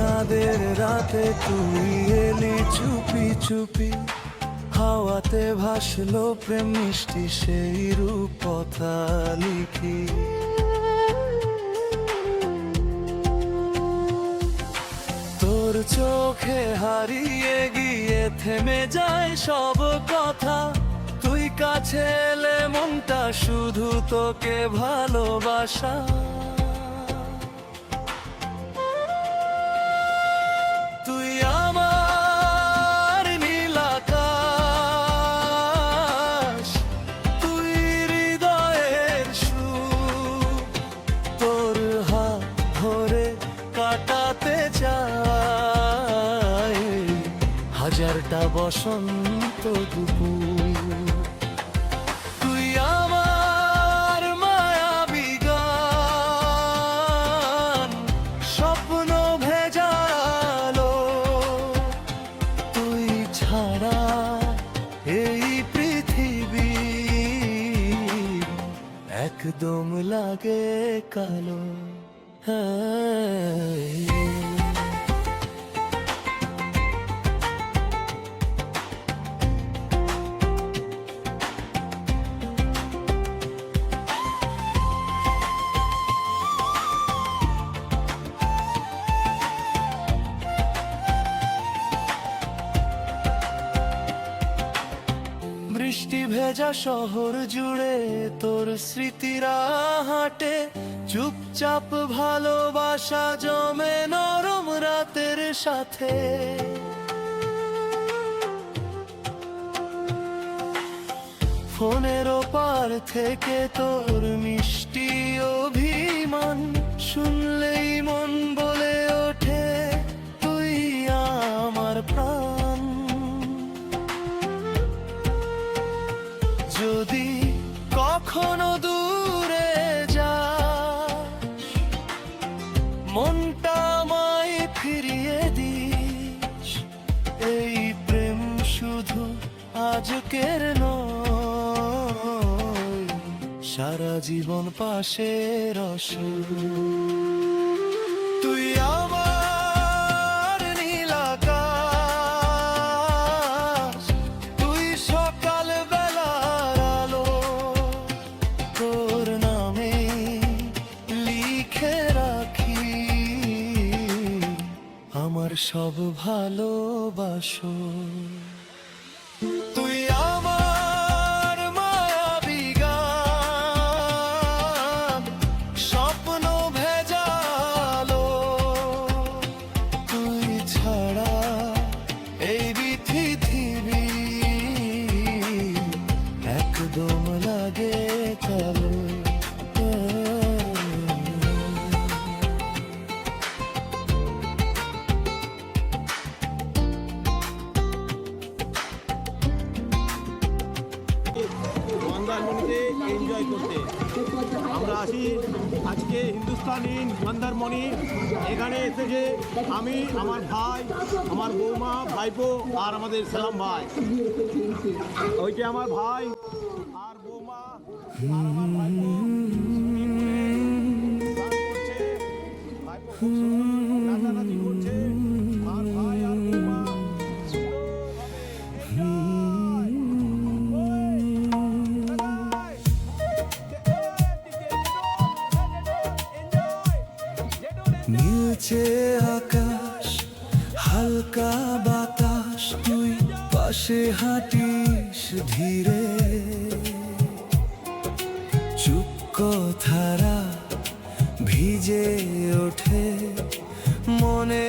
চাঁদের রাতে তুই এলি চুপি চুপি, হাওয়াতে ভাসলো প্রেম মিষ্টি সেই রূপ কথা লিখি। তোর চোখে হারিয়ে গিয়ে থেমে যায় সব কথা, তুই কাছে এলে মনটা শুধু তোকে ভালোবাসা। তুই আমার নীল আকাশ, তুই হৃদয়ের সুর, তোর হাত ধরে কাটাতে চাই হাজারটা বসন্ত দুপুর। তুই আমার মায়াবী গান, স্বপ্ন ভেজালো, তুই ছাড়া এই পৃথিবী একদম লাগে কালো। বৃষ্টি ভেজা শহর জুড়ে তোর স্মৃতিরা হাঁটে, চুপচাপ ভালোবাসা জমে নরম রাতের সাথে। ফোনের ওপার থেকে তোর মিষ্টি অভিমান শুনলেই মন বলে ওঠে তুই আমার প্রাণ। যদি কখনো দূরে যা, মনটা আমায় ফিরিয়ে দিস। এই প্রেম শুধু আজকের নয়, সারা জীবন পাশে রসুন। তুই আমার নীল আকাশ, তুই সকাল বেলার আলো, তোর নামে লিখে রাখি আমার সব ভালোবাসো। তুই আমার মায়াবী গান, স্বপ্ন ভেজালো, তুই ছাড়া এই পৃথিবী একদম লাগে কালো। মন্দারমণিতে এনজয় করতে আমরা আসি আজকে হিন্দুস্তানি মন্দারমণি। এখানে এসেছে আমি, আমার ভাই, আমার বৌমা, ভাইপো আর আমাদের সালাম ভাই। ওইটা আমার ভাই আর বৌমা আর আমার ভাইপো করছে, ভাইপো খুব নাচানাচি করছে, আর ভাই আর বৌমা নীলচে আকাশ, হালকা বাতাস, তুই পাশে হাঁটিস ধীরে, চুপ কথারা ভিজে ওঠে মনে।